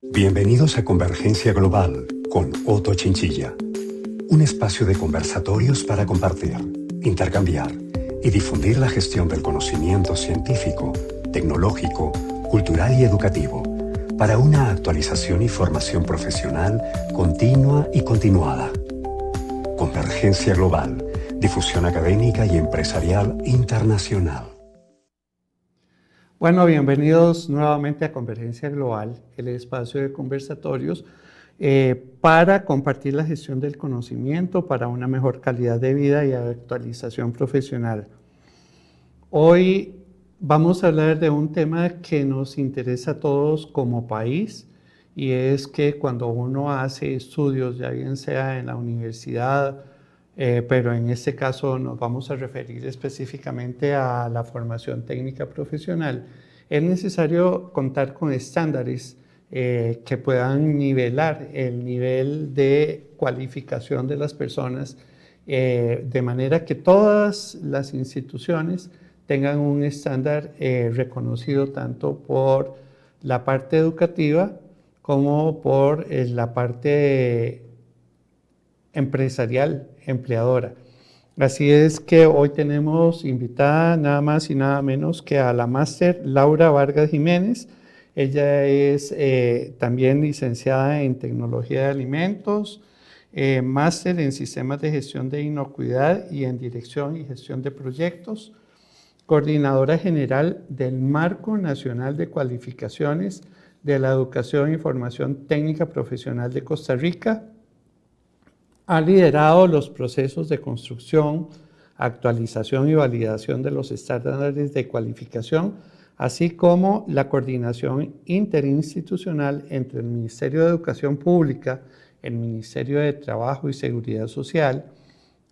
Bienvenidos a Convergencia Global con Otto Chinchilla, un espacio de conversatorios para compartir, intercambiar y difundir la gestión del conocimiento científico, tecnológico, cultural y educativo para una actualización y formación profesional continua y continuada. Convergencia Global, difusión académica y empresarial internacional. Bueno, bienvenidos nuevamente a Convergencia Global, el espacio de conversatorios para compartir la gestión del conocimiento para una mejor calidad de vida y actualización profesional. Hoy vamos a hablar de un tema que nos interesa a todos como país, y es que cuando uno hace estudios, ya bien sea en la universidad, pero en este caso nos vamos a referir específicamente a la formación técnica profesional, es necesario contar con estándares que puedan nivelar el nivel de cualificación de las personas, de manera que todas las instituciones tengan un estándar reconocido tanto por la parte educativa como por la parte empresarial, empleadora. Así es que hoy tenemos invitada nada más y nada menos que a la máster Laura Vargas Jiménez. Ella es también licenciada en Tecnología de Alimentos, máster en Sistemas de Gestión de Inocuidad y en Dirección y Gestión de Proyectos, coordinadora general del Marco Nacional de Cualificaciones de la Educación y Formación Técnica Profesional de Costa Rica. Ha liderado los procesos de construcción, actualización y validación de los estándares de cualificación, así como la coordinación interinstitucional entre el Ministerio de Educación Pública, el Ministerio de Trabajo y Seguridad Social,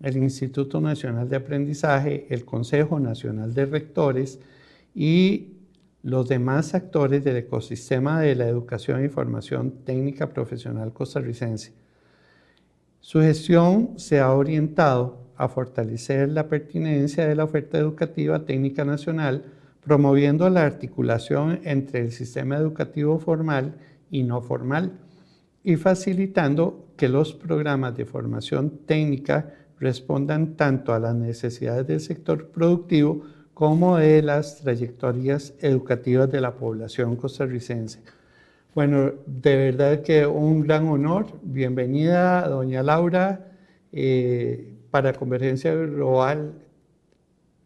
el Instituto Nacional de Aprendizaje, el Consejo Nacional de Rectores y los demás actores del ecosistema de la educación y formación técnica profesional costarricense. Su gestión se ha orientado a fortalecer la pertinencia de la oferta educativa técnica nacional, promoviendo la articulación entre el sistema educativo formal y no formal, y facilitando que los programas de formación técnica respondan tanto a las necesidades del sector productivo como de las trayectorias educativas de la población costarricense. Bueno, de verdad que un gran honor. Bienvenida, doña Laura, para Convergencia Global.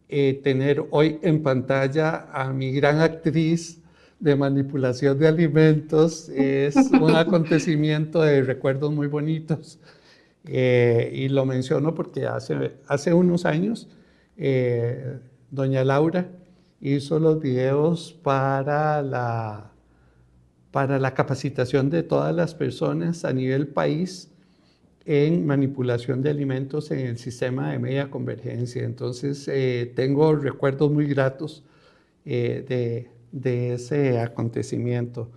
Tener hoy en pantalla a mi gran actriz de manipulación de alimentos es un acontecimiento de recuerdos muy bonitos. Y lo menciono porque hace unos años doña Laura hizo los videos para la capacitación de todas las personas a nivel país en manipulación de alimentos en el sistema de media convergencia. Entonces, tengo recuerdos muy gratos de ese acontecimiento.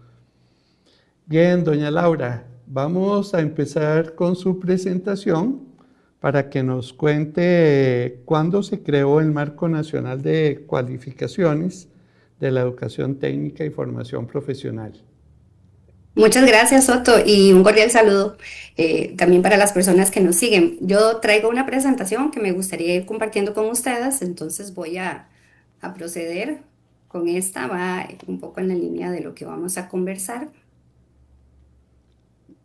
Bien, doña Laura, vamos a empezar con su presentación para que nos cuente cuándo se creó el Marco Nacional de Cualificaciones de la Educación Técnica y Formación Profesional. Muchas gracias, Otto, y un cordial saludo también para las personas que nos siguen. Yo traigo una presentación que me gustaría ir compartiendo con ustedes, entonces voy a proceder con esta. Va un poco en la línea de lo que vamos a conversar.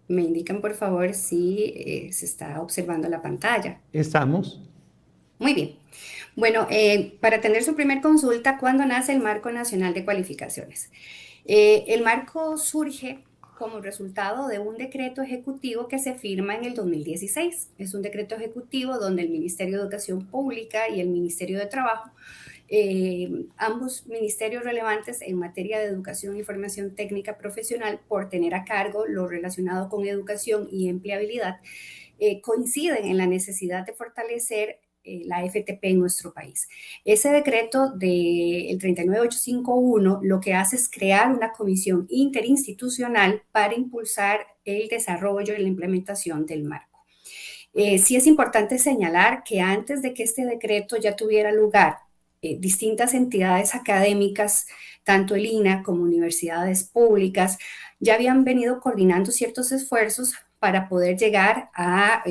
Me indican, por favor, si se está observando la pantalla. ¿Estamos? Muy bien. Bueno, para tener su primer consulta, ¿cuándo nace el Marco Nacional de Cualificaciones? El marco surge como resultado de un decreto ejecutivo que se firma en el 2016. Es un decreto ejecutivo donde el Ministerio de Educación Pública y el Ministerio de Trabajo, ambos ministerios relevantes en materia de educación y formación técnica profesional, por tener a cargo lo relacionado con educación y empleabilidad, coinciden en la necesidad de fortalecer la FTP en nuestro país. Ese decreto del 39851 lo que hace es crear una comisión interinstitucional para impulsar el desarrollo y la implementación del marco. Sí es importante señalar que antes de que este decreto ya tuviera lugar distintas entidades académicas, tanto el INA como universidades públicas, ya habían venido coordinando ciertos esfuerzos para poder llegar a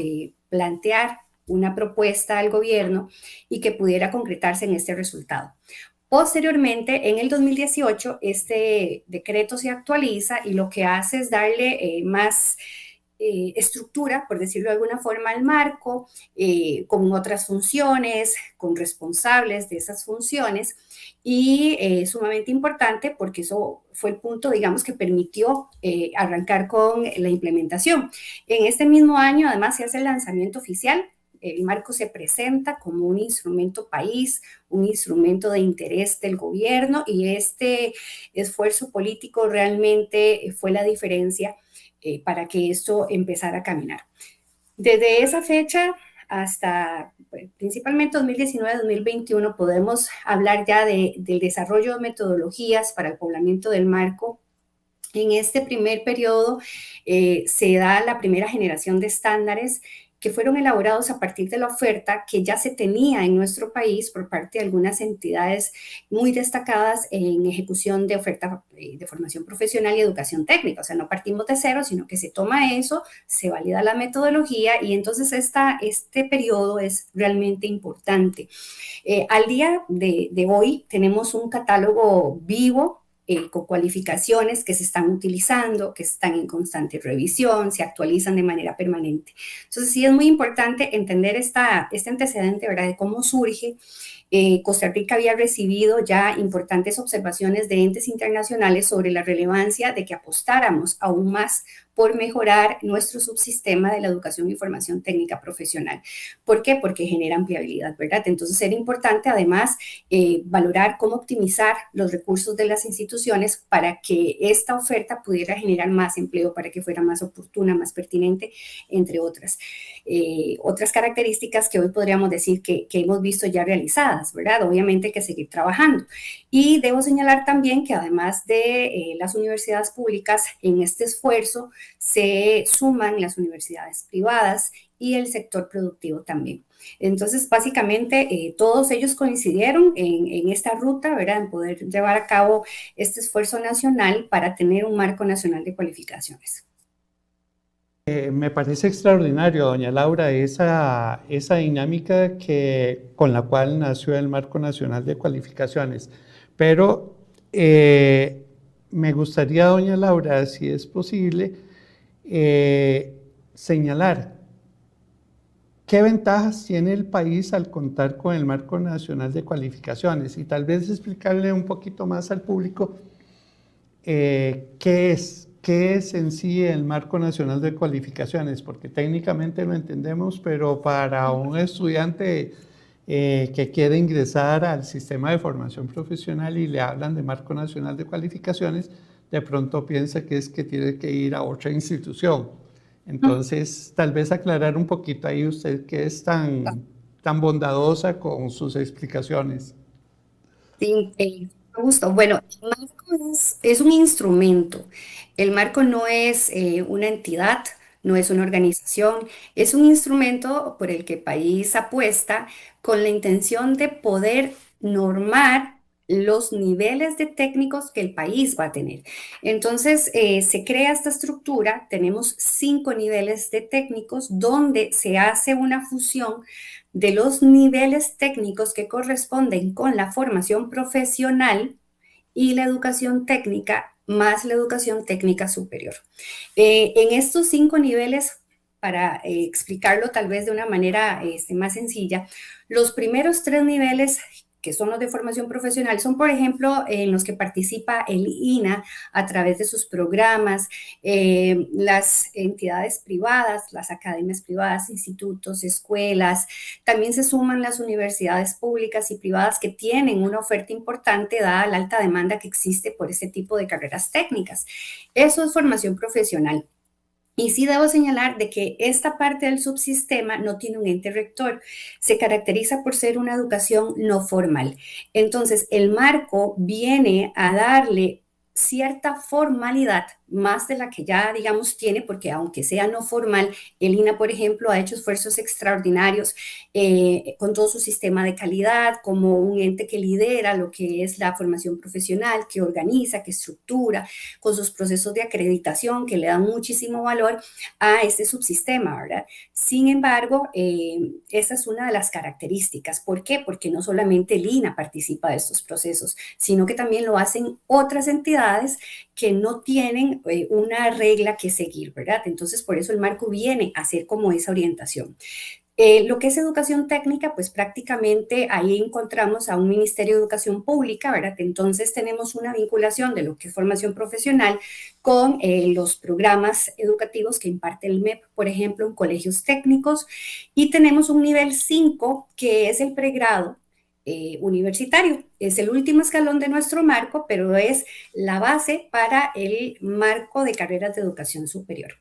plantear una propuesta al gobierno y que pudiera concretarse en este resultado. Posteriormente, en el 2018, este decreto se actualiza y lo que hace es darle más estructura, por decirlo de alguna forma, al marco, con otras funciones, con responsables de esas funciones, y sumamente importante porque eso fue el punto, digamos, que permitió arrancar con la implementación. En este mismo año, además, se hace el lanzamiento oficial. El marco se presenta como un instrumento país, un instrumento de interés del gobierno, y este esfuerzo político realmente fue la diferencia para que esto empezara a caminar. Desde esa fecha hasta principalmente 2019-2021 podemos hablar ya del desarrollo de metodologías para el poblamiento del marco. En este primer periodo se da la primera generación de estándares que fueron elaborados a partir de la oferta que ya se tenía en nuestro país por parte de algunas entidades muy destacadas en ejecución de oferta de formación profesional y educación técnica. O sea, no partimos de cero, sino que se toma eso, se valida la metodología, y entonces este periodo es realmente importante. Al día de hoy tenemos un catálogo vivo con cualificaciones que se están utilizando, que están en constante revisión, se actualizan de manera permanente. Entonces, sí es muy importante entender este antecedente, ¿verdad?, de cómo surge. Costa Rica había recibido ya importantes observaciones de entes internacionales sobre la relevancia de que apostáramos aún más por mejorar nuestro subsistema de la educación y formación técnica profesional. ¿Por qué? Porque genera ampliabilidad, ¿verdad? Entonces era importante además valorar cómo optimizar los recursos de las instituciones para que esta oferta pudiera generar más empleo, para que fuera más oportuna, más pertinente, entre otras. Otras características que hoy podríamos decir que hemos visto ya realizadas, ¿verdad? Obviamente hay que seguir trabajando. Y debo señalar también que además de las universidades públicas, en este esfuerzo se suman las universidades privadas y el sector productivo también. Entonces, básicamente, todos ellos coincidieron en esta ruta, ¿verdad?, en poder llevar a cabo este esfuerzo nacional para tener un marco nacional de cualificaciones. Me parece extraordinario, doña Laura, esa dinámica con la cual nació el Marco Nacional de Cualificaciones. Pero me gustaría, doña Laura, si es posible, señalar qué ventajas tiene el país al contar con el Marco Nacional de Cualificaciones, y tal vez explicarle un poquito más al público qué es en sí el Marco Nacional de Cualificaciones, porque técnicamente lo entendemos, pero para un estudiante que quiere ingresar al sistema de formación profesional y le hablan de Marco Nacional de Cualificaciones, de pronto piensa que es que tiene que ir a otra institución. Entonces, tal vez aclarar un poquito ahí usted que es tan bondadosa con sus explicaciones. Sí, me gustó. Bueno, el marco es un instrumento. El marco no es una entidad, no es una organización, es un instrumento por el que el país apuesta con la intención de poder normar los niveles de técnicos que el país va a tener. Entonces, se crea esta estructura, tenemos 5 niveles de técnicos donde se hace una fusión de los niveles técnicos que corresponden con la formación profesional y la educación técnica más la educación técnica superior. En estos 5 niveles, para explicarlo tal vez de una manera más sencilla, los primeros 3 niveles, que son los de formación profesional, son, por ejemplo, en los que participa el INA a través de sus programas, las entidades privadas, las academias privadas, institutos, escuelas. También se suman las universidades públicas y privadas que tienen una oferta importante dada la alta demanda que existe por este tipo de carreras técnicas. Eso es formación profesional. Y sí debo señalar de que esta parte del subsistema no tiene un ente rector, se caracteriza por ser una educación no formal. Entonces, el marco viene a darle cierta formalidad, más de la que ya, digamos, tiene, porque aunque sea no formal, el INAH, por ejemplo, ha hecho esfuerzos extraordinarios con todo su sistema de calidad, como un ente que lidera lo que es la formación profesional, que organiza, que estructura, con sus procesos de acreditación, que le dan muchísimo valor a este subsistema, ¿verdad? Sin embargo, esa es una de las características. ¿Por qué? Porque no solamente el INAH participa de estos procesos, sino que también lo hacen otras entidades que no tienen una regla que seguir, ¿verdad? Entonces, por eso el marco viene a ser como esa orientación. Lo que es educación técnica, pues prácticamente ahí encontramos a un Ministerio de Educación Pública, ¿verdad? Entonces tenemos una vinculación de lo que es formación profesional con los programas educativos que imparte el MEP, por ejemplo, en colegios técnicos, y tenemos un nivel 5 que es el pregrado universitario. Es el último escalón de nuestro marco, pero es la base para el marco de carreras de educación superior.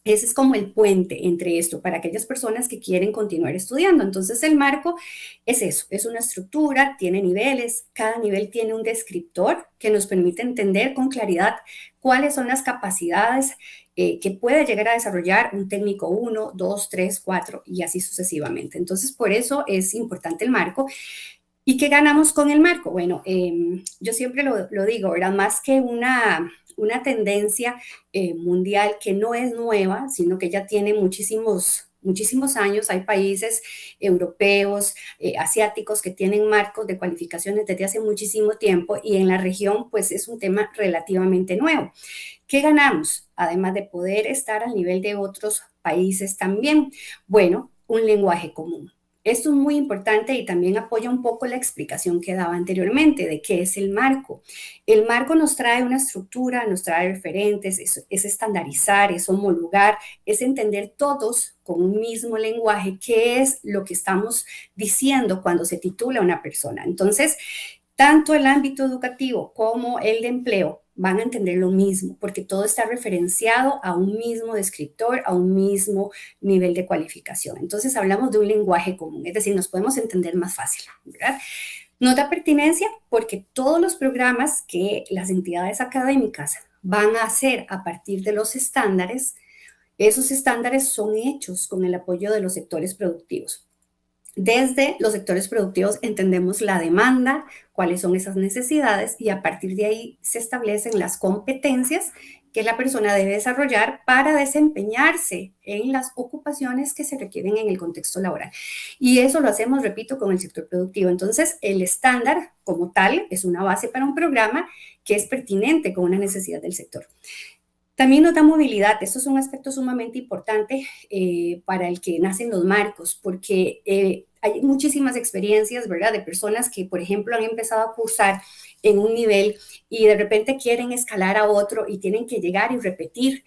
Ese es como el puente entre esto para aquellas personas que quieren continuar estudiando. Entonces, el marco es eso, es una estructura, tiene niveles, cada nivel tiene un descriptor que nos permite entender con claridad cuáles son las capacidades que puede llegar a desarrollar un técnico 1, 2, 3, 4 y así sucesivamente. Entonces, por eso es importante el marco. ¿Y qué ganamos con el marco? Bueno, yo siempre lo digo, ¿verdad? Más que una tendencia mundial que no es nueva, sino que ya tiene muchísimos años. Hay países europeos, asiáticos que tienen marcos de cualificaciones desde hace muchísimo tiempo y en la región pues es un tema relativamente nuevo. ¿Qué ganamos? Además de poder estar al nivel de otros países también. Bueno, un lenguaje común. Esto es muy importante y también apoya un poco la explicación que daba anteriormente de qué es el marco. El marco nos trae una estructura, nos trae referentes, es estandarizar, es homologar, es entender todos con un mismo lenguaje qué es lo que estamos diciendo cuando se titula una persona. Entonces, tanto el ámbito educativo como el de empleo van a entender lo mismo, porque todo está referenciado a un mismo descriptor, a un mismo nivel de cualificación. Entonces hablamos de un lenguaje común, es decir, nos podemos entender más fácil, ¿verdad? Nos da pertinencia porque todos los programas que las entidades académicas van a hacer a partir de los estándares, esos estándares son hechos con el apoyo de los sectores productivos. Desde los sectores productivos entendemos la demanda, cuáles son esas necesidades y a partir de ahí se establecen las competencias que la persona debe desarrollar para desempeñarse en las ocupaciones que se requieren en el contexto laboral. Y eso lo hacemos, repito, con el sector productivo. Entonces, el estándar como tal es una base para un programa que es pertinente con una necesidad del sector. También nos da movilidad. Esto es un aspecto sumamente importante para el que nacen los marcos, porque hay muchísimas experiencias, ¿verdad?, de personas que, por ejemplo, han empezado a cursar en un nivel y de repente quieren escalar a otro y tienen que llegar y repetir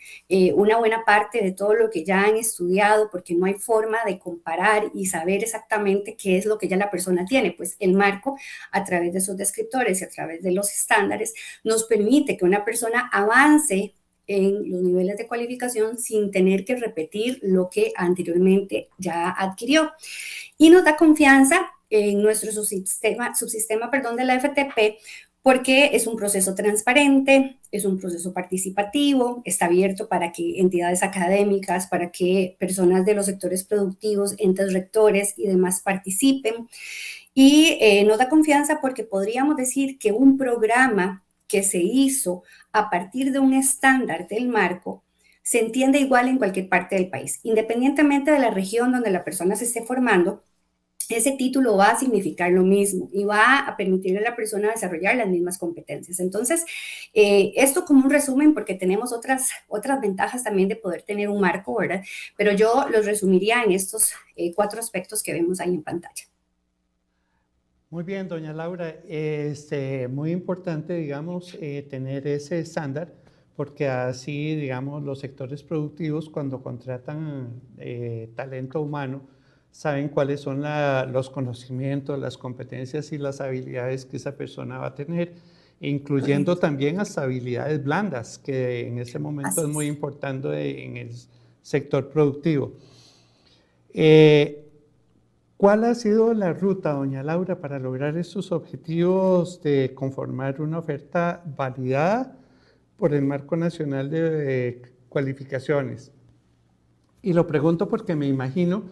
una buena parte de todo lo que ya han estudiado, porque no hay forma de comparar y saber exactamente qué es lo que ya la persona tiene. Pues el marco, a través de sus descriptores y a través de los estándares, nos permite que una persona avance en los niveles de cualificación sin tener que repetir lo que anteriormente ya adquirió. Y nos da confianza en nuestro subsistema de la FTP porque es un proceso transparente, es un proceso participativo, está abierto para que entidades académicas, para que personas de los sectores productivos, entes rectores y demás participen. Y nos da confianza porque podríamos decir que un programa que se hizo a partir de un estándar del marco se entiende igual en cualquier parte del país, independientemente de la región donde la persona se esté formando. Ese título va a significar lo mismo y va a permitirle a la persona desarrollar las mismas competencias. Entonces, esto como un resumen, porque tenemos otras ventajas también de poder tener un marco, ¿verdad? Pero yo los resumiría en estos 4 aspectos que vemos ahí en pantalla. Muy bien, doña Laura. Muy importante, digamos, tener ese estándar, porque así, digamos, los sectores productivos cuando contratan talento humano, saben cuáles son los conocimientos, las competencias y las habilidades que esa persona va a tener, incluyendo Correcto. también hasta habilidades blandas, que en ese momento Así es muy es. importante en el sector productivo. Eh, ¿Cuál ha sido la ruta, doña Laura, para lograr estos objetivos de conformar una oferta validada por el Marco Nacional de Cualificaciones? Y lo pregunto porque me imagino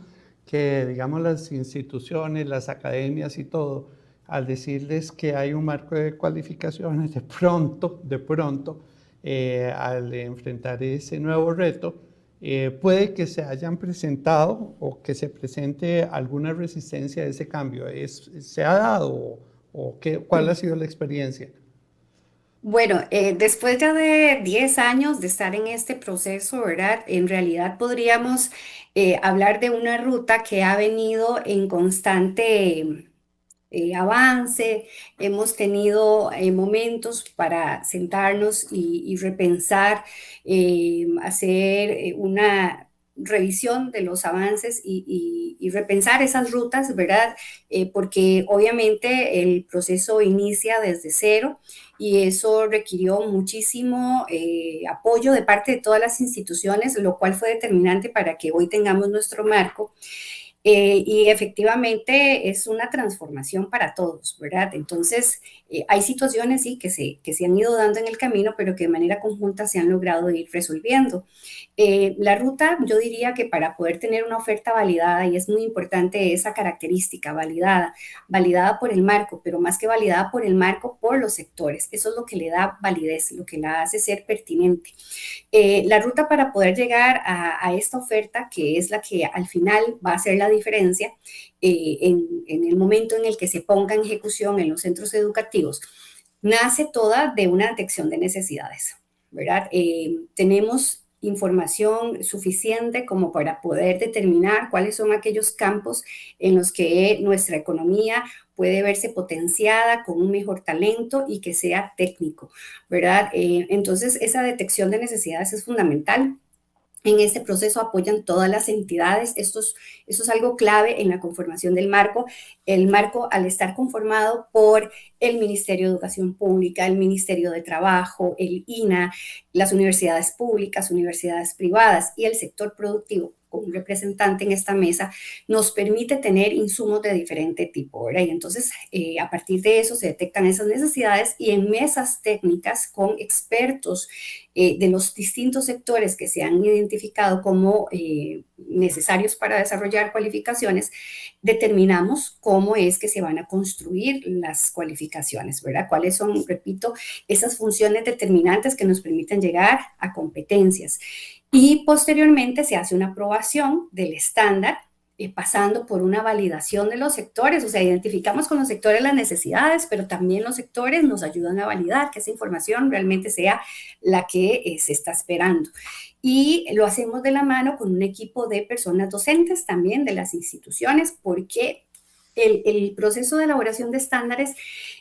que, digamos, las instituciones, las academias y todo, al decirles que hay un marco de cualificaciones, de pronto, al enfrentar ese nuevo reto, puede que se hayan presentado o que se presente alguna resistencia a ese cambio. ¿Se ha dado o cuál ha sido la experiencia? Bueno, después ya de 10 años de estar en este proceso, ¿verdad? En realidad podríamos hablar de una ruta que ha venido en constante avance, hemos tenido momentos para sentarnos y repensar, hacer una revisión de los avances y repensar esas rutas, ¿verdad? Porque obviamente el proceso inicia desde cero y eso requirió muchísimo apoyo de parte de todas las instituciones, lo cual fue determinante para que hoy tengamos nuestro marco. Y efectivamente es una transformación para todos, ¿verdad? Entonces, hay situaciones, sí, que se han ido dando en el camino, pero que de manera conjunta se han logrado ir resolviendo. La ruta, yo diría que para poder tener una oferta validada, y es muy importante esa característica, validada, validada por el marco, pero más que validada por el marco, por los sectores. Eso es lo que le da validez, lo que la hace ser pertinente. La ruta para poder llegar a esta oferta, que es la que al final va a hacer la diferencia en el momento en el que se ponga en ejecución en los centros educativos, nace toda de una detección de necesidades, ¿verdad? Tenemos información suficiente como para poder determinar cuáles son aquellos campos en los que nuestra economía puede verse potenciada con un mejor talento y que sea técnico, ¿verdad? Entonces, esa detección de necesidades es fundamental. En este proceso apoyan todas las entidades. Esto es algo clave en la conformación del marco. El marco, al estar conformado por el Ministerio de Educación Pública, el Ministerio de Trabajo, el INA, las universidades públicas, universidades privadas y el sector productivo, con un representante en esta mesa, nos permite tener insumos de diferente tipo, ¿verdad? Y entonces, a partir de eso se detectan esas necesidades y en mesas técnicas con expertos de los distintos sectores que se han identificado como necesarios para desarrollar cualificaciones, determinamos cómo es que se van a construir las cualificaciones, ¿verdad? ¿Cuáles son, repito, esas funciones determinantes que nos permiten llegar a competencias? Y posteriormente se hace una aprobación del estándar pasando por una validación de los sectores, o sea, identificamos con los sectores las necesidades, pero también los sectores nos ayudan a validar que esa información realmente sea la que se está esperando. Y lo hacemos de la mano con un equipo de personas docentes también de las instituciones, porque el proceso de elaboración de estándares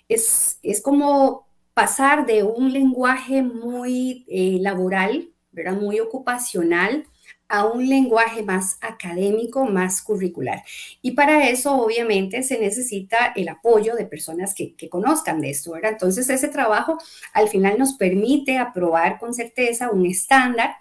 es como pasar de un lenguaje muy laboral, ¿verdad? Muy ocupacional, a un lenguaje más académico, más curricular. Y para eso, obviamente, se necesita el apoyo de personas que conozcan de esto, ¿verdad? Entonces, ese trabajo al final nos permite aprobar con certeza un estándar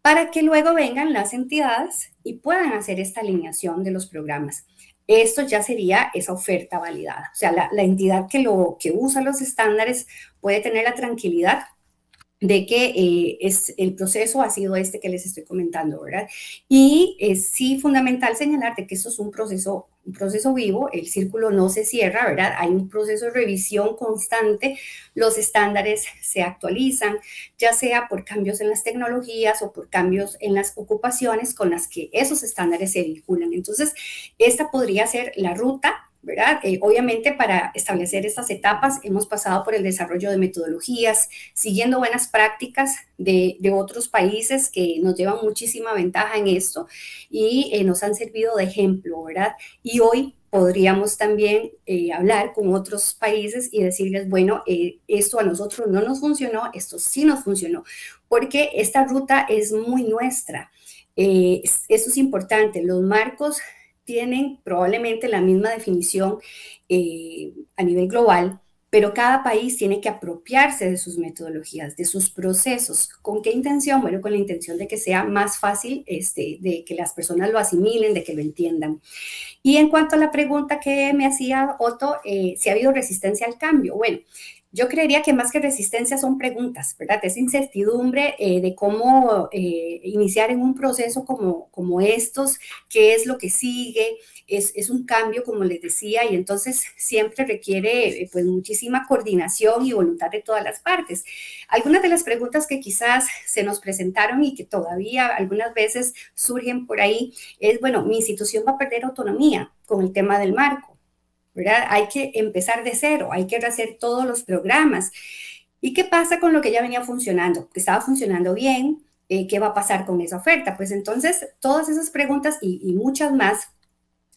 para que luego vengan las entidades y puedan hacer esta alineación de los programas. Esto ya sería esa oferta validada. O sea, la entidad que usa los estándares puede tener la tranquilidad de que el proceso ha sido este que les estoy comentando, ¿verdad? Y es sí fundamental señalar de que esto es un proceso vivo, el círculo no se cierra, ¿verdad? Hay un proceso de revisión constante, los estándares se actualizan, ya sea por cambios en las tecnologías o por cambios en las ocupaciones con las que esos estándares se vinculan. Entonces, esta podría ser la ruta, ¿verdad? Obviamente para establecer estas etapas hemos pasado por el desarrollo de metodologías, siguiendo buenas prácticas de otros países que nos llevan muchísima ventaja en esto y nos han servido de ejemplo, ¿verdad? Y hoy podríamos también hablar con otros países y decirles, bueno, esto a nosotros no nos funcionó, esto sí nos funcionó, porque esta ruta es muy nuestra. Eso es importante, los marcos tienen probablemente la misma definición a nivel global, pero cada país tiene que apropiarse de sus metodologías, de sus procesos. ¿Con qué intención? Bueno, con la intención de que sea más fácil, de que las personas lo asimilen, de que lo entiendan. Y en cuanto a la pregunta que me hacía Otto, si ha habido resistencia al cambio. Bueno, yo creería que más que resistencia son preguntas, ¿verdad? Es incertidumbre de cómo iniciar en un proceso como estos, qué es lo que sigue, es un cambio, como les decía, y entonces siempre requiere pues muchísima coordinación y voluntad de todas las partes. Algunas de las preguntas que quizás se nos presentaron y que todavía algunas veces surgen por ahí es, bueno, mi institución va a perder autonomía con el tema del marco, ¿verdad? Hay que empezar de cero, hay que rehacer todos los programas. ¿Y qué pasa con lo que ya venía funcionando? Que estaba funcionando bien, ¿qué va a pasar con esa oferta? Pues entonces, todas esas preguntas y muchas más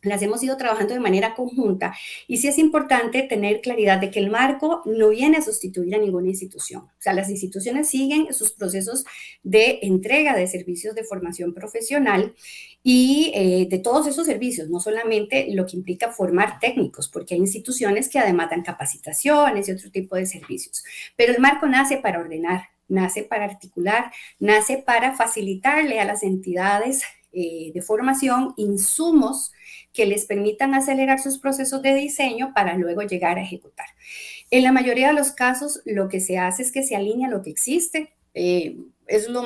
las hemos ido trabajando de manera conjunta y sí es importante tener claridad de que el marco no viene a sustituir a ninguna institución. O sea, las instituciones siguen sus procesos de entrega de servicios de formación profesional y de todos esos servicios, no solamente lo que implica formar técnicos, porque hay instituciones que además dan capacitaciones y otro tipo de servicios. Pero el marco nace para ordenar, nace para articular, nace para facilitarle a las entidades de formación insumos que les permitan acelerar sus procesos de diseño para luego llegar a ejecutar. En la mayoría de los casos, lo que se hace es que se alinea lo que existe. Es lo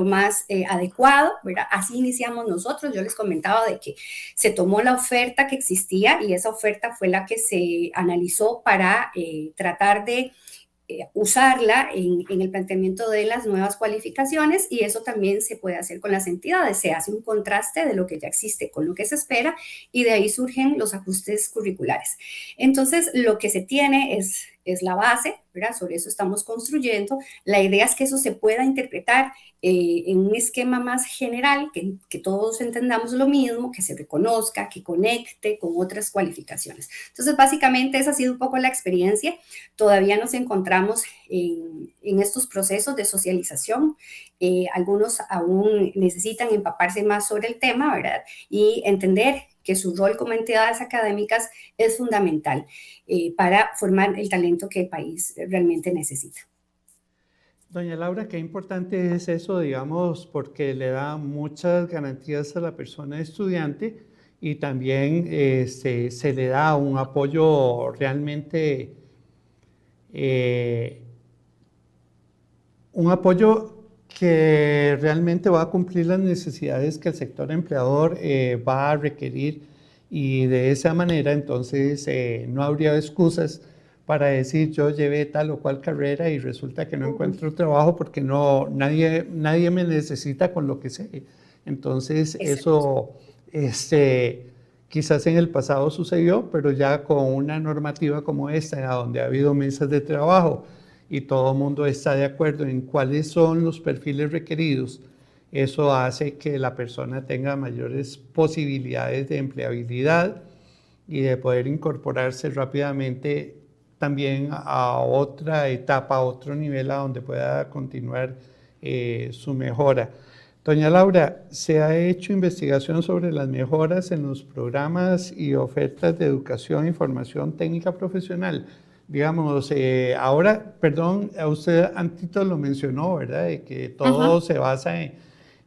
más adecuado, ¿verdad? Así iniciamos nosotros. Yo les comentaba de que se tomó la oferta que existía y esa oferta fue la que se analizó para tratar de usarla en el planteamiento de las nuevas cualificaciones y eso también se puede hacer con las entidades. Se hace un contraste de lo que ya existe con lo que se espera y de ahí surgen los ajustes curriculares. Entonces, lo que se tiene es la base, ¿verdad? Sobre eso estamos construyendo. La idea es que eso se pueda interpretar en un esquema más general, que todos entendamos lo mismo, que se reconozca, que conecte con otras cualificaciones. Entonces, básicamente esa ha sido un poco la experiencia. Todavía nos encontramos en estos procesos de socialización. Algunos aún necesitan empaparse más sobre el tema, ¿verdad? Y entender que su rol como entidades académicas es fundamental para formar el talento que el país realmente necesita. Doña Laura, qué importante es eso, digamos, porque le da muchas garantías a la persona estudiante y también se le da un apoyo realmente, eh, un apoyo que realmente va a cumplir las necesidades que el sector empleador va a requerir y de esa manera entonces no habría excusas para decir yo llevé tal o cual carrera y resulta que no encuentro trabajo porque nadie me necesita con lo que sé. Entonces Exacto. eso quizás en el pasado sucedió, pero ya con una normativa como esta, donde ha habido mesas de trabajo y todo el mundo está de acuerdo en cuáles son los perfiles requeridos, eso hace que la persona tenga mayores posibilidades de empleabilidad y de poder incorporarse rápidamente también a otra etapa, a otro nivel a donde pueda continuar su mejora. Doña Laura, ¿se ha hecho investigación sobre las mejoras en los programas y ofertas de educación y formación técnica profesional? Digamos, ahora, perdón, a usted antito lo mencionó, ¿verdad? De que Uh todo -huh. se basa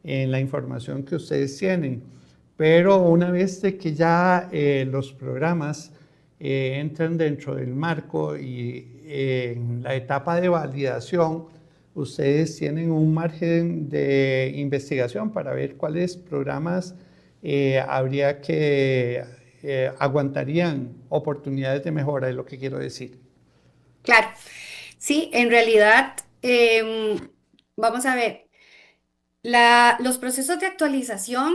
en la información que ustedes tienen. Pero una vez de que ya los programas entran dentro del marco y en la etapa de validación, ustedes tienen un margen de investigación para ver cuáles programas habría que aguantarían oportunidades de mejora, es lo que quiero decir. Claro, sí, en realidad, vamos a ver, los procesos de actualización,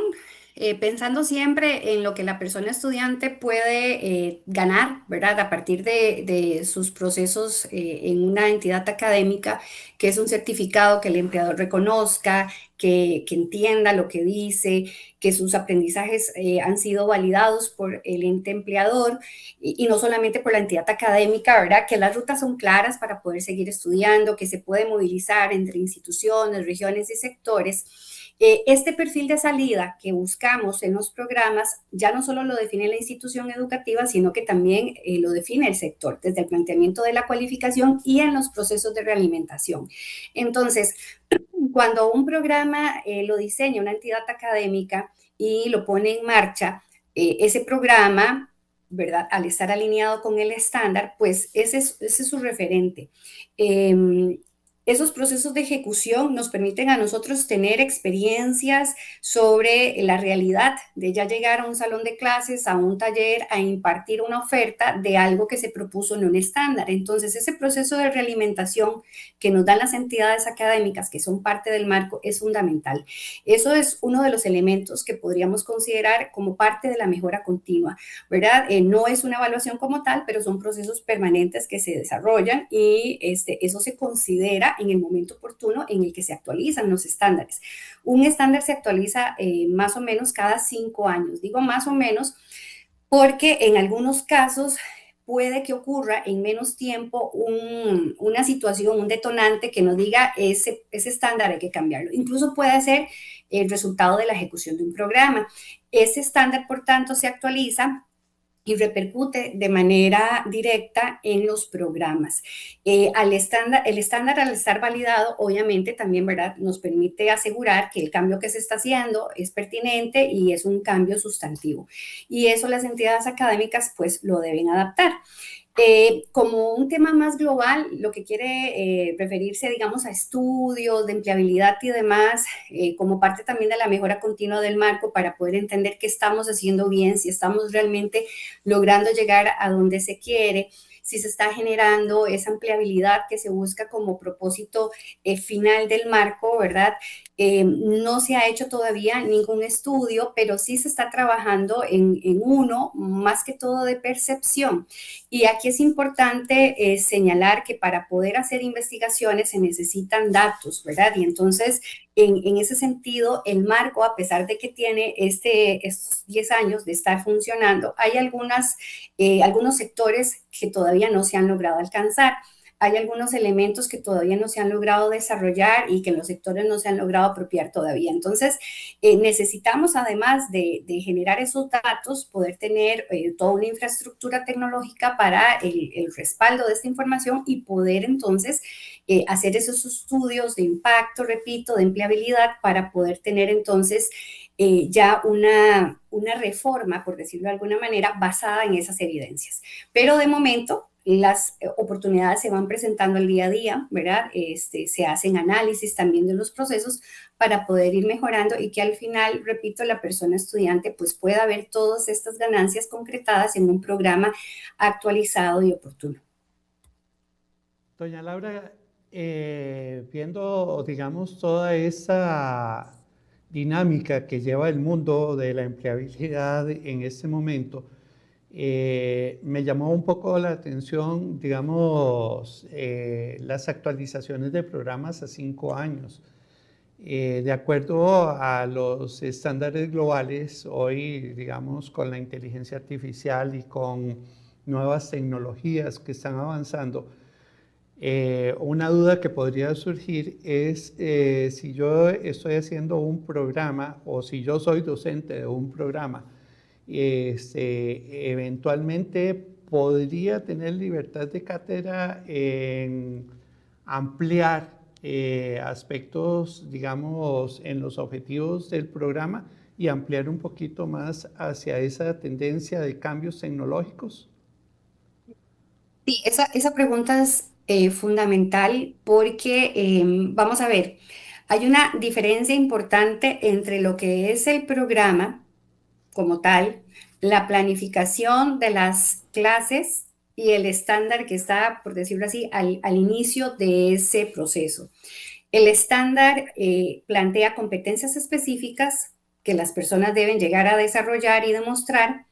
pensando siempre en lo que la persona estudiante puede ganar, ¿verdad? A partir de sus procesos en una entidad académica, que es un certificado que el empleador reconozca, que entienda lo que dice, que sus aprendizajes han sido validados por el ente empleador y no solamente por la entidad académica, ¿verdad? Que las rutas son claras para poder seguir estudiando, que se puede movilizar entre instituciones, regiones y sectores. Este perfil de salida que buscamos en los programas ya no solo lo define la institución educativa, sino que también lo define el sector, desde el planteamiento de la cualificación y en los procesos de realimentación. Entonces, cuando un programa lo diseña una entidad académica y lo pone en marcha, ese programa, ¿verdad? Al estar alineado con el estándar, pues ese es su referente. Esos procesos de ejecución nos permiten a nosotros tener experiencias sobre la realidad de ya llegar a un salón de clases, a un taller, a impartir una oferta de algo que se propuso en un estándar. Entonces, ese proceso de realimentación que nos dan las entidades académicas que son parte del marco es fundamental. Eso es uno de los elementos que podríamos considerar como parte de la mejora continua, ¿verdad? No es una evaluación como tal, pero son procesos permanentes que se desarrollan y eso se considera en el momento oportuno en el que se actualizan los estándares. Un estándar se actualiza más o menos cada 5 años. Digo más o menos porque en algunos casos puede que ocurra en menos tiempo una situación, un detonante que nos diga ese estándar hay que cambiarlo. Incluso puede ser el resultado de la ejecución de un programa. Ese estándar, por tanto, se actualiza y repercute de manera directa en los programas. El estándar al estar validado, obviamente también, ¿verdad? Nos permite asegurar que el cambio que se está haciendo es pertinente y es un cambio sustantivo. Y eso las entidades académicas pues lo deben adaptar. Como un tema más global, lo que quiere referirse, digamos, a estudios de empleabilidad y demás, como parte también de la mejora continua del marco para poder entender qué estamos haciendo bien, si estamos realmente logrando llegar a donde se quiere, si se está generando esa empleabilidad que se busca como propósito final del marco, ¿verdad? No se ha hecho todavía ningún estudio, pero sí se está trabajando en uno, más que todo de percepción. Y aquí es importante señalar que para poder hacer investigaciones se necesitan datos, ¿verdad? Y entonces, en ese sentido, el marco, a pesar de que tiene estos 10 años de estar funcionando, hay algunos sectores que todavía no se han logrado alcanzar. Hay algunos elementos que todavía no se han logrado desarrollar y que los sectores no se han logrado apropiar todavía. Entonces, necesitamos, además de generar esos datos, poder tener toda una infraestructura tecnológica para el respaldo de esta información y poder entonces hacer esos estudios de impacto, repito, de empleabilidad para poder tener entonces ya una reforma, por decirlo de alguna manera, basada en esas evidencias. Pero de momento, las oportunidades se van presentando al día a día, ¿verdad? Se hacen análisis también de los procesos para poder ir mejorando y que al final, repito, la persona estudiante pues pueda ver todas estas ganancias concretadas en un programa actualizado y oportuno. Doña Laura, viendo, digamos, toda esa dinámica que lleva el mundo de la empleabilidad en este momento, me llamó un poco la atención, digamos, las actualizaciones de programas a 5 años. De acuerdo a los estándares globales, hoy, digamos, con la inteligencia artificial y con nuevas tecnologías que están avanzando, una duda que podría surgir es si yo estoy haciendo un programa o si yo soy docente de un programa, eventualmente podría tener libertad de cátedra en ampliar aspectos, digamos, en los objetivos del programa y ampliar un poquito más hacia esa tendencia de cambios tecnológicos. Sí, esa pregunta es fundamental porque, vamos a ver, hay una diferencia importante entre lo que es el programa como tal, la planificación de las clases y el estándar que está, por decirlo así, al inicio de ese proceso. El estándar plantea competencias específicas que las personas deben llegar a desarrollar y demostrar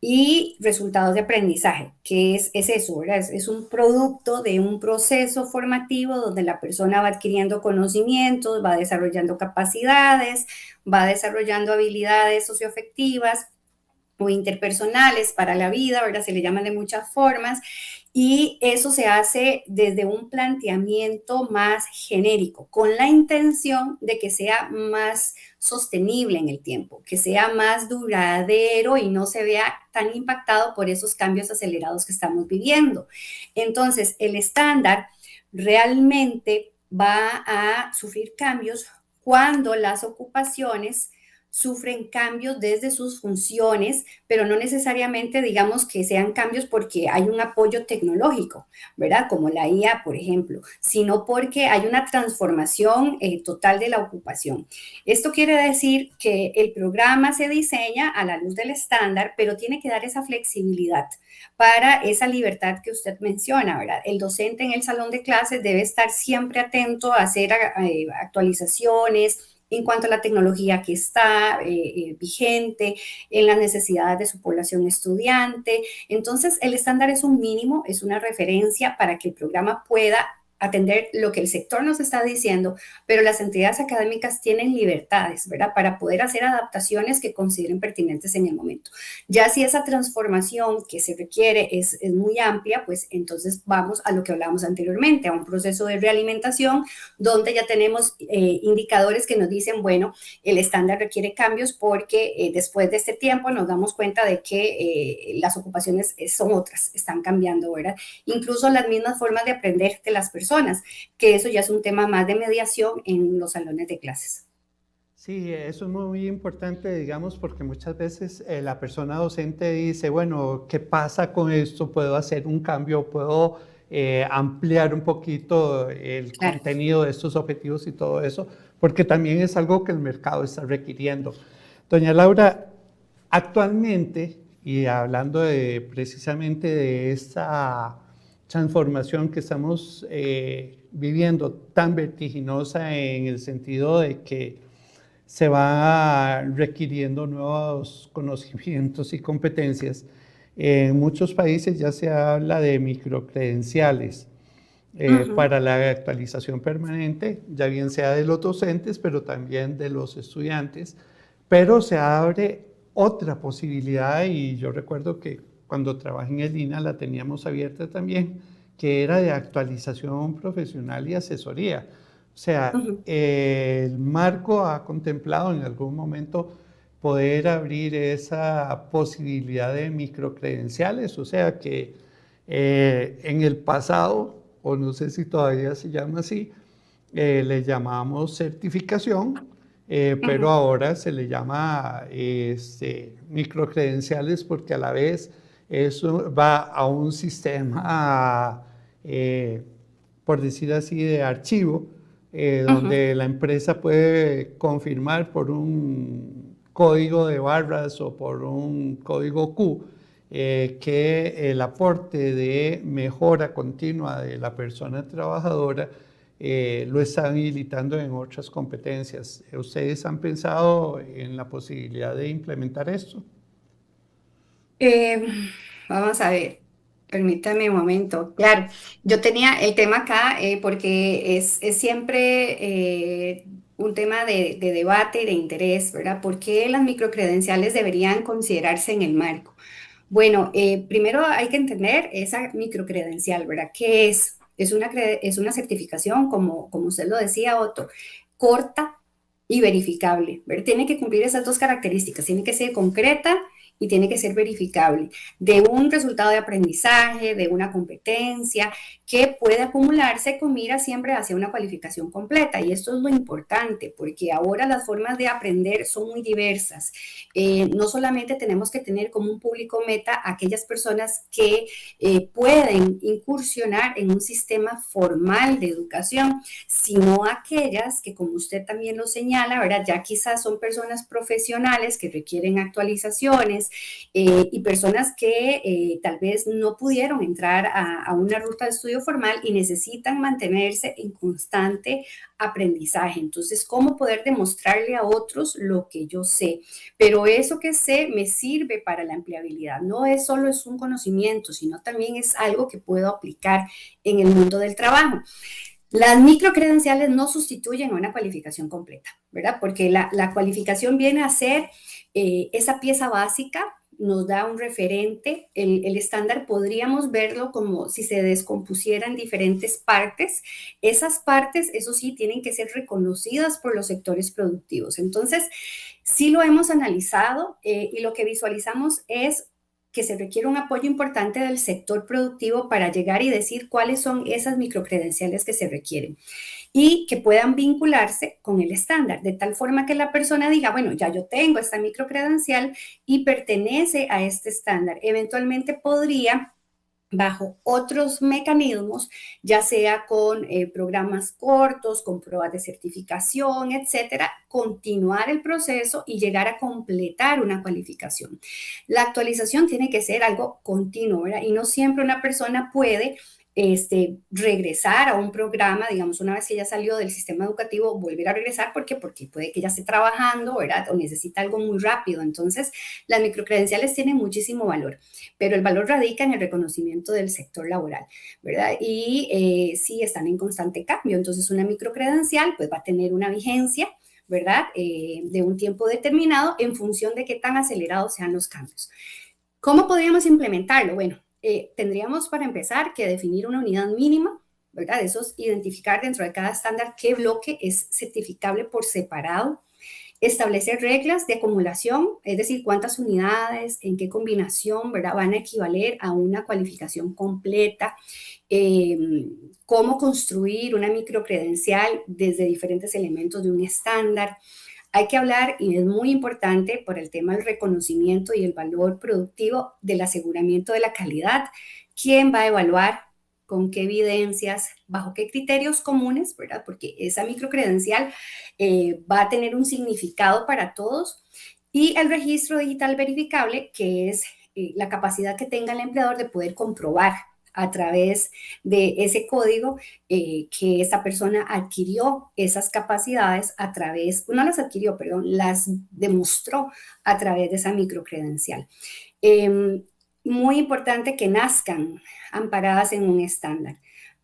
y resultados de aprendizaje, que es eso, ¿verdad? Es un producto de un proceso formativo donde la persona va adquiriendo conocimientos, va desarrollando capacidades, va desarrollando habilidades socioafectivas o interpersonales para la vida, ¿verdad? Se le llaman de muchas formas y eso se hace desde un planteamiento más genérico, con la intención de que sea más sostenible en el tiempo, que sea más duradero y no se vea tan impactado por esos cambios acelerados que estamos viviendo. Entonces, el estándar realmente va a sufrir cambios cuando las ocupaciones sufren cambios desde sus funciones, pero no necesariamente digamos que sean cambios porque hay un apoyo tecnológico, ¿verdad? Como la IA, por ejemplo, sino porque hay una transformación total de la ocupación. Esto quiere decir que el programa se diseña a la luz del estándar, pero tiene que dar esa flexibilidad para esa libertad que usted menciona, ¿verdad? El docente en el salón de clases debe estar siempre atento a hacer actualizaciones en cuanto a la tecnología que está vigente, en las necesidades de su población estudiante. Entonces, el estándar es un mínimo, es una referencia para que el programa pueda atender lo que el sector nos está diciendo, pero las entidades académicas tienen libertades, ¿verdad? Para poder hacer adaptaciones que consideren pertinentes en el momento. Ya si esa transformación que se requiere es muy amplia, pues entonces vamos a lo que hablábamos anteriormente, a un proceso de realimentación donde ya tenemos indicadores que nos dicen, bueno, el estándar requiere cambios porque después de este tiempo nos damos cuenta de que las ocupaciones son otras, están cambiando, ¿verdad? Incluso las mismas formas de aprender de las personas, que eso ya es un tema más de mediación en los salones de clases. Sí, eso es muy importante, digamos, porque muchas veces la persona docente dice, bueno, ¿qué pasa con esto? ¿Puedo hacer un cambio? ¿Puedo ampliar un poquito el Claro. contenido de estos objetivos y todo eso? Porque también es algo que el mercado está requiriendo. Doña Laura, actualmente, y hablando precisamente de esta transformación que estamos viviendo tan vertiginosa en el sentido de que se va requiriendo nuevos conocimientos y competencias. En muchos países ya se habla de microcredenciales para la actualización permanente, ya bien sea de los docentes, pero también de los estudiantes. Pero se abre otra posibilidad, y yo recuerdo que cuando trabajé en el INA la teníamos abierta también, que era de actualización profesional y asesoría. O sea, el marco ha contemplado en algún momento poder abrir esa posibilidad de microcredenciales, o sea que en el pasado, o no sé si todavía se llama así, le llamamos certificación, pero ahora se le llama microcredenciales porque a la vez eso va a un sistema, por decir así, de archivo, donde la empresa puede confirmar por un código de barras o por un código Q que el aporte de mejora continua de la persona trabajadora lo está habilitando en otras competencias. ¿Ustedes han pensado en la posibilidad de implementar esto? Eh, Vamos a ver, permítame un momento. Claro, yo tenía el tema acá porque es siempre un tema de debate y de interés, ¿verdad? ¿Por qué las microcredenciales deberían considerarse en el marco? Bueno, primero hay que entender esa microcredencial, ¿verdad? ¿Qué es? Es una certificación, como usted lo decía, Otto, corta y verificable, ¿verdad? Tiene que cumplir esas dos características, tiene que ser concreta y tiene que ser verificable de un resultado de aprendizaje, de una competencia que puede acumularse con mira siempre hacia una cualificación completa. Y esto es lo importante, porque ahora las formas de aprender son muy diversas. No solamente tenemos que tener como un público meta aquellas personas que pueden incursionar en un sistema formal de educación, sino aquellas que, como usted también lo señala, ¿verdad? Ya quizás son personas profesionales que requieren actualizaciones y personas que tal vez no pudieron entrar a una ruta de estudio formal y necesitan mantenerse en constante aprendizaje. Entonces, ¿cómo poder demostrarle a otros lo que yo sé? Pero eso que sé me sirve para la empleabilidad. No es solo es un conocimiento, sino también es algo que puedo aplicar en el mundo del trabajo. Las microcredenciales no sustituyen a una cualificación completa, ¿verdad? Porque la cualificación viene a ser esa pieza básica nos da un referente. El estándar podríamos verlo como si se descompusiera en diferentes partes. Esas partes, eso sí, tienen que ser reconocidas por los sectores productivos. Entonces, sí lo hemos analizado y lo que visualizamos es que se requiere un apoyo importante del sector productivo para llegar y decir cuáles son esas microcredenciales que se requieren y que puedan vincularse con el estándar, de tal forma que la persona diga, bueno, ya yo tengo esta microcredencial y pertenece a este estándar. Eventualmente podría bajo otros mecanismos, ya sea con programas cortos, con pruebas de certificación, etcétera, continuar el proceso y llegar a completar una cualificación. La actualización tiene que ser algo continuo, ¿verdad? Y no siempre una persona puede regresar a un programa, digamos, una vez que ya salió del sistema educativo, volver a regresar. ¿Por qué? Porque puede que ya esté trabajando, ¿verdad? O necesita algo muy rápido. Entonces, las microcredenciales tienen muchísimo valor, pero el valor radica en el reconocimiento del sector laboral, ¿verdad? Y sí están en constante cambio. Entonces, una microcredencial pues va a tener una vigencia, ¿verdad? De un tiempo determinado en función de qué tan acelerados sean los cambios. ¿Cómo podríamos implementarlo? Bueno, tendríamos para empezar que definir una unidad mínima, ¿verdad? Eso es identificar dentro de cada estándar qué bloque es certificable por separado, establecer reglas de acumulación, es decir, cuántas unidades, en qué combinación, ¿verdad? Van a equivaler a una cualificación completa, eh, cómo construir una microcredencial desde diferentes elementos de un estándar. Hay que hablar, y es muy importante por el tema del reconocimiento y el valor productivo, del aseguramiento de la calidad. ¿Quién va a evaluar? ¿Con qué evidencias? ¿Bajo qué criterios comunes? ¿Verdad? Porque esa microcredencial va a tener un significado para todos. Y el registro digital verificable, que es la capacidad que tenga el empleador de poder comprobar a través de ese código que esa persona adquirió esas capacidades a través, no las adquirió, perdón, las demostró a través de esa microcredencial. Muy importante que nazcan amparadas en un estándar,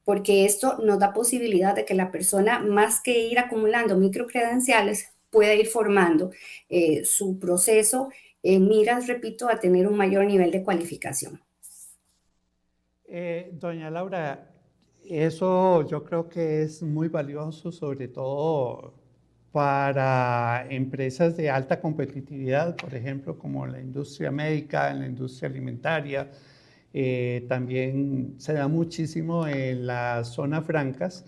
porque esto nos da posibilidad de que la persona, más que ir acumulando microcredenciales, pueda ir formando su proceso en miras, repito, a tener un mayor nivel de cualificación. Doña Laura, eso yo creo que es muy valioso, sobre todo para empresas de alta competitividad, por ejemplo, como la industria médica, en la industria alimentaria. También se da muchísimo en las zonas francas,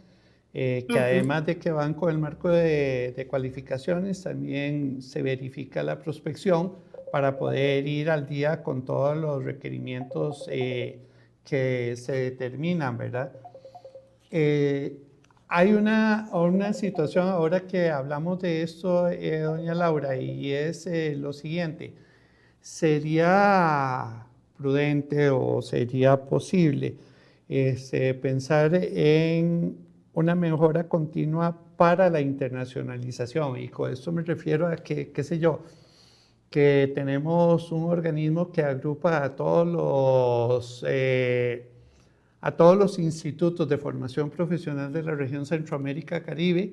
que Uh -huh. además de que van con el marco de cualificaciones, también se verifica la prospección para poder ir al día con todos los requerimientos que se determinan, ¿verdad? Eh, Hay una situación ahora que hablamos de esto, doña Laura, y es lo siguiente. ¿Sería prudente o sería posible pensar en una mejora continua para la internacionalización? Y con esto me refiero a que, qué sé yo, que tenemos un organismo que agrupa a todos los institutos de formación profesional de la región Centroamérica-Caribe,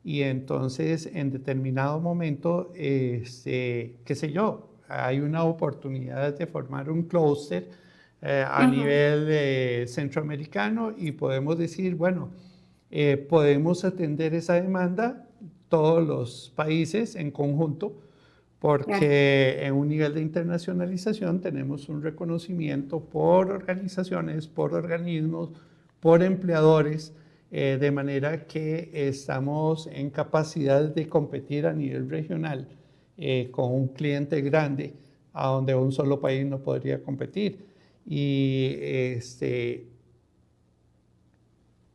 y entonces en determinado momento, qué sé yo, hay una oportunidad de formar un clúster a Uh -huh. nivel centroamericano, y podemos decir, bueno, podemos atender esa demanda todos los países en conjunto, Claro. porque en un nivel de internacionalización tenemos un reconocimiento por organizaciones, por organismos, por empleadores, de manera que estamos en capacidad de competir a nivel regional con un cliente grande a donde un solo país no podría competir. Y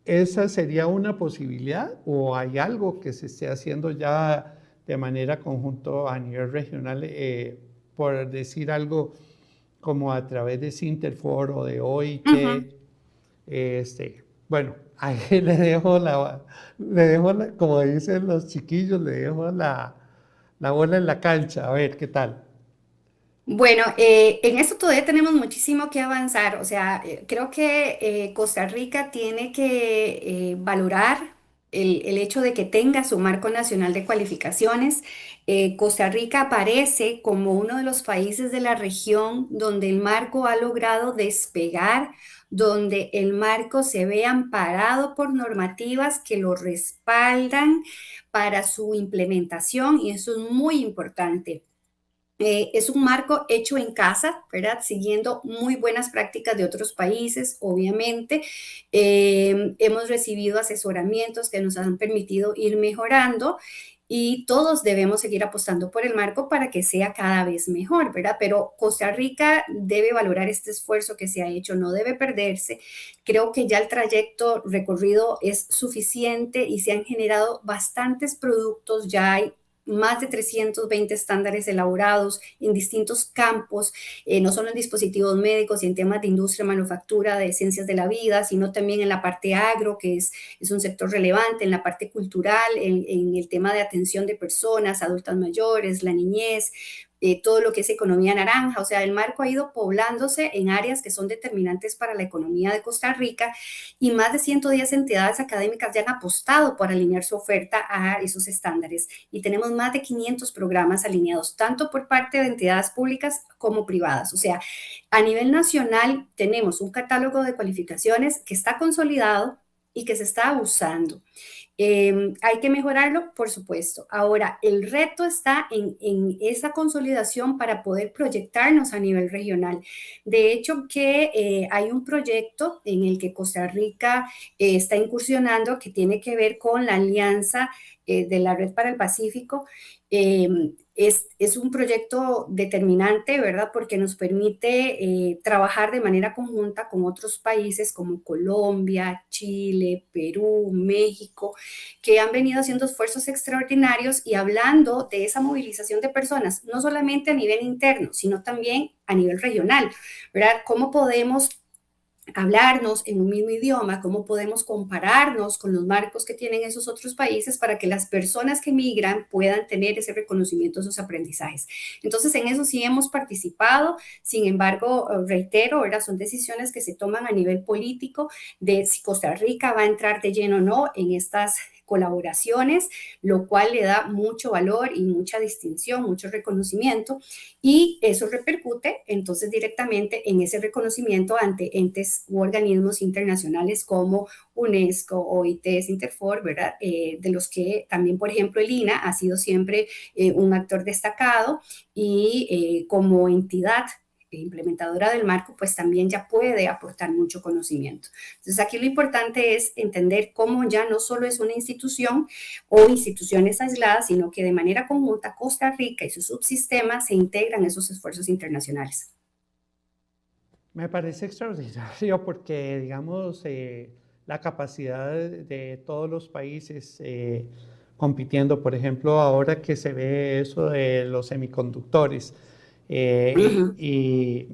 ¿esa sería una posibilidad o hay algo que se esté haciendo ya de manera conjunto a nivel regional, por decir algo como a través de Sinterfor o de Uh -huh. OIT? Bueno, ahí le dejo como dicen los chiquillos, le dejo la bola en la cancha, a ver qué tal. Bueno, en esto todavía tenemos muchísimo que avanzar. O sea, creo que Costa Rica tiene que valorar el hecho de que tenga su marco nacional de cualificaciones. Costa Rica aparece como uno de los países de la región donde el marco ha logrado despegar, donde el marco se ve amparado por normativas que lo respaldan para su implementación y eso es muy importante. Es un marco hecho en casa, ¿verdad? Siguiendo muy buenas prácticas de otros países, obviamente. Hemos recibido asesoramientos que nos han permitido ir mejorando y todos debemos seguir apostando por el marco para que sea cada vez mejor, ¿verdad? Pero Costa Rica debe valorar este esfuerzo que se ha hecho, no debe perderse. Creo que ya el trayecto recorrido es suficiente y se han generado bastantes productos, ya hay más de 320 estándares elaborados en distintos campos, no solo en dispositivos médicos y en temas de industria, manufactura, de ciencias de la vida, sino también en la parte agro, que es un sector relevante, en la parte cultural, en el tema de atención de personas, adultas mayores, la niñez, todo lo que es economía naranja. O sea, el marco ha ido poblándose en áreas que son determinantes para la economía de Costa Rica y más de 110 entidades académicas ya han apostado por alinear su oferta a esos estándares y tenemos más de 500 programas alineados, tanto por parte de entidades públicas como privadas. O sea, a nivel nacional tenemos un catálogo de cualificaciones que está consolidado y que se está usando. Hay que mejorarlo, por supuesto. Ahora, el reto está en esa consolidación para poder proyectarnos a nivel regional. De hecho, que hay un proyecto en el que Costa Rica está incursionando que tiene que ver con la alianza de la Red para el Pacífico. Eh, es un proyecto determinante, ¿verdad? Porque nos permite trabajar de manera conjunta con otros países como Colombia, Chile, Perú, México, que han venido haciendo esfuerzos extraordinarios y hablando de esa movilización de personas, no solamente a nivel interno, sino también a nivel regional, ¿verdad? ¿Cómo podemos hablarnos en un mismo idioma, cómo podemos compararnos con los marcos que tienen esos otros países para que las personas que migran puedan tener ese reconocimiento de sus aprendizajes? Entonces, en eso sí hemos participado, sin embargo, reitero, ¿verdad? Son decisiones que se toman a nivel político de si Costa Rica va a entrar de lleno o no en estas colaboraciones, lo cual le da mucho valor y mucha distinción, mucho reconocimiento, y eso repercute entonces directamente en ese reconocimiento ante entes u organismos internacionales como UNESCO, OIT, Interfor, ¿verdad? De los que también, por ejemplo, el INAH ha sido siempre un actor destacado y como entidad implementadora del marco, pues también ya puede aportar mucho conocimiento. Entonces, aquí lo importante es entender cómo ya no solo es una institución o instituciones aisladas, sino que de manera conjunta Costa Rica y sus subsistemas se integran en esos esfuerzos internacionales. Me parece extraordinario porque, digamos, la capacidad de todos los países compitiendo, por ejemplo, ahora que se ve eso de los semiconductores, y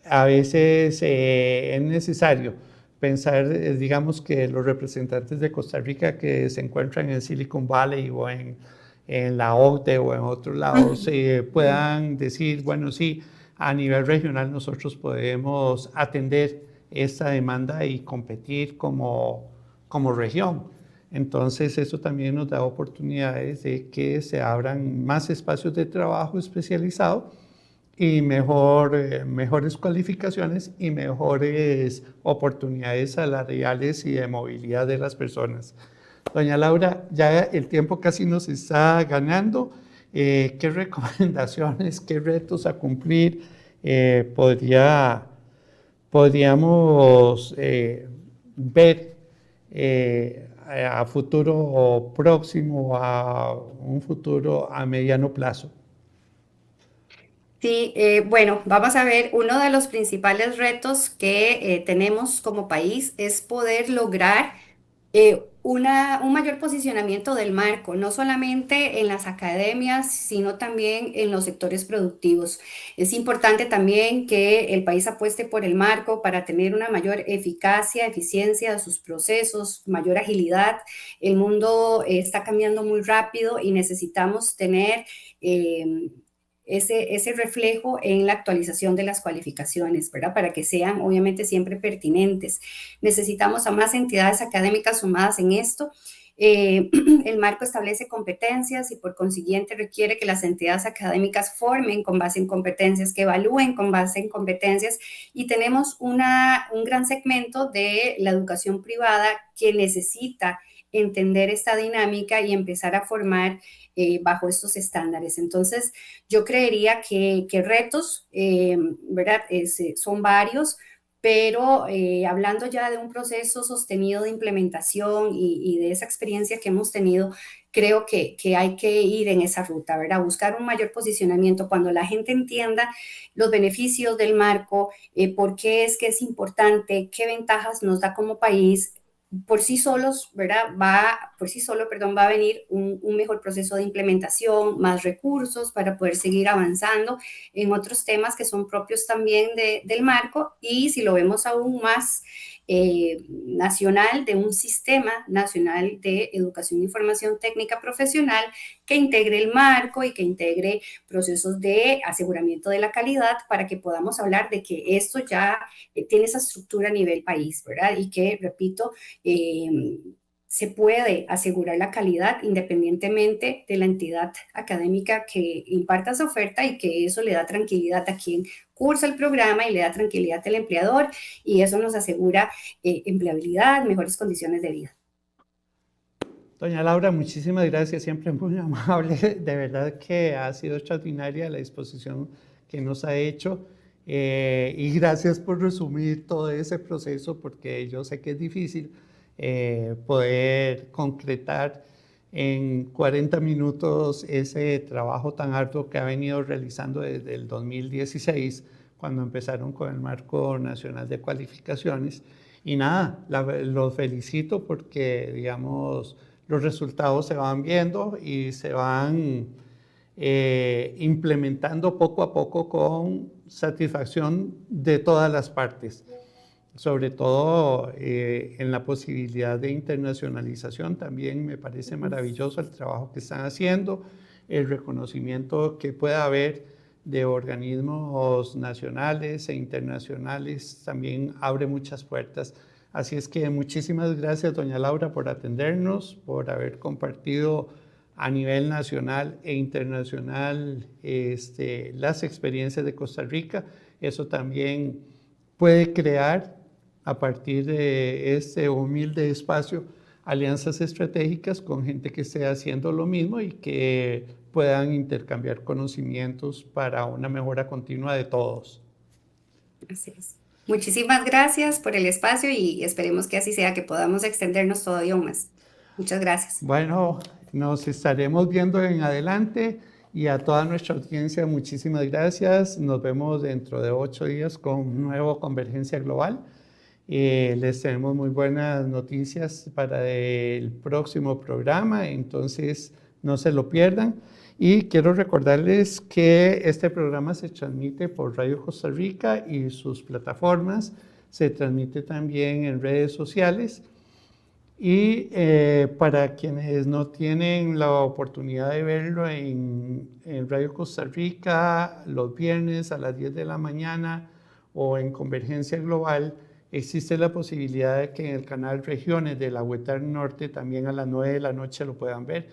a veces es necesario pensar, digamos, que los representantes de Costa Rica que se encuentran en Silicon Valley o en la OCDE o en otros lados puedan decir, bueno, sí, a nivel regional nosotros podemos atender esta demanda y competir como región. Entonces eso también nos da oportunidades de que se abran más espacios de trabajo especializado y mejores cualificaciones y mejores oportunidades salariales y de movilidad de las personas. Doña Laura, ya el tiempo casi nos está ganando. ¿Qué recomendaciones, qué retos a cumplir podríamos ver a futuro próximo, a un futuro a mediano plazo? Sí, bueno, vamos a ver, uno de los principales retos que tenemos como país es poder lograr un mayor posicionamiento del marco, no solamente en las academias, sino también en los sectores productivos. Es importante también que el país apueste por el marco para tener una mayor eficacia, eficiencia de sus procesos, mayor agilidad. El mundo está cambiando muy rápido y necesitamos tener ese reflejo en la actualización de las cualificaciones, ¿verdad? Para que sean obviamente siempre pertinentes. Necesitamos a más entidades académicas sumadas en esto. El marco establece competencias y por consiguiente requiere que las entidades académicas formen con base en competencias, que evalúen con base en competencias, y tenemos un gran segmento de la educación privada que necesita entender esta dinámica y empezar a formar bajo estos estándares. Entonces, yo creería que retos, ¿verdad? Son varios, pero hablando ya de un proceso sostenido de implementación y de esa experiencia que hemos tenido, creo que hay que ir en esa ruta, ¿verdad? Buscar un mayor posicionamiento cuando la gente entienda los beneficios del marco, por qué es que es importante, qué ventajas nos da como país. Por sí solos, ¿verdad? Por sí solo, perdón, va a venir un mejor proceso de implementación, más recursos para poder seguir avanzando en otros temas que son propios también del marco, y si lo vemos aún más nacional, de un sistema nacional de educación y formación técnica profesional que integre el marco y que integre procesos de aseguramiento de la calidad para que podamos hablar de que esto ya tiene esa estructura a nivel país, ¿verdad? Y que, repito, se puede asegurar la calidad independientemente de la entidad académica que imparta esa oferta, y que eso le da tranquilidad a quien cursa el programa y le da tranquilidad al empleador, y eso nos asegura empleabilidad, mejores condiciones de vida. Doña Laura, muchísimas gracias, siempre muy amable. De verdad que ha sido extraordinaria la disposición que nos ha hecho, y gracias por resumir todo ese proceso, porque yo sé que es difícil poder concretar en 40 minutos ese trabajo tan arduo que ha venido realizando desde el 2016, cuando empezaron con el Marco Nacional de Cualificaciones. Y nada, los felicito porque, digamos, los resultados se van viendo y se van implementando poco a poco con satisfacción de todas las partes. Sobre todo en la posibilidad de internacionalización. También me parece maravilloso el trabajo que están haciendo, el reconocimiento que pueda haber de organismos nacionales e internacionales también abre muchas puertas. Así es que muchísimas gracias, doña Laura, por atendernos, por haber compartido a nivel nacional e internacional las experiencias de Costa Rica. Eso también puede crear, a partir de este humilde espacio, alianzas estratégicas con gente que esté haciendo lo mismo y que puedan intercambiar conocimientos para una mejora continua de todos. Así es. Muchísimas gracias por el espacio y esperemos que así sea, que podamos extendernos todavía más. Muchas gracias. Bueno, nos estaremos viendo en adelante, y a toda nuestra audiencia muchísimas gracias. Nos vemos dentro de 8 días con un nuevo Convergencia Global. Les tenemos muy buenas noticias para el próximo programa, entonces no se lo pierdan. Y quiero recordarles que este programa se transmite por Radio Costa Rica y sus plataformas, se transmite también en redes sociales, y para quienes no tienen la oportunidad de verlo en Radio Costa Rica los viernes a las 10 de la mañana o en Convergencia Global, existe la posibilidad de que en el canal Regiones de la UETAR Norte también a las 9 de la noche lo puedan ver.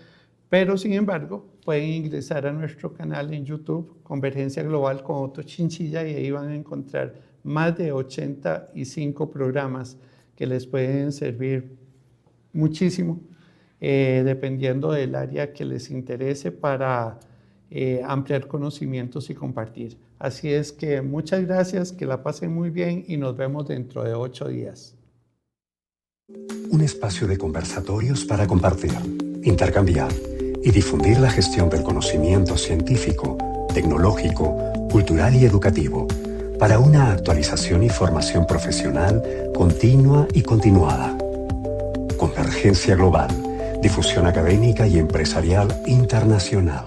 Pero, sin embargo, pueden ingresar a nuestro canal en YouTube, Convergencia Global con Otto Chinchilla, y ahí van a encontrar más de 85 programas que les pueden servir muchísimo, dependiendo del área que les interese, para ampliar conocimientos y compartir. Así es que muchas gracias, que la pasen muy bien y nos vemos dentro de 8 días. Un espacio de conversatorios para compartir, intercambiar y difundir la gestión del conocimiento científico, tecnológico, cultural y educativo para una actualización y formación profesional continua y continuada. Convergencia Global, difusión académica y empresarial internacional.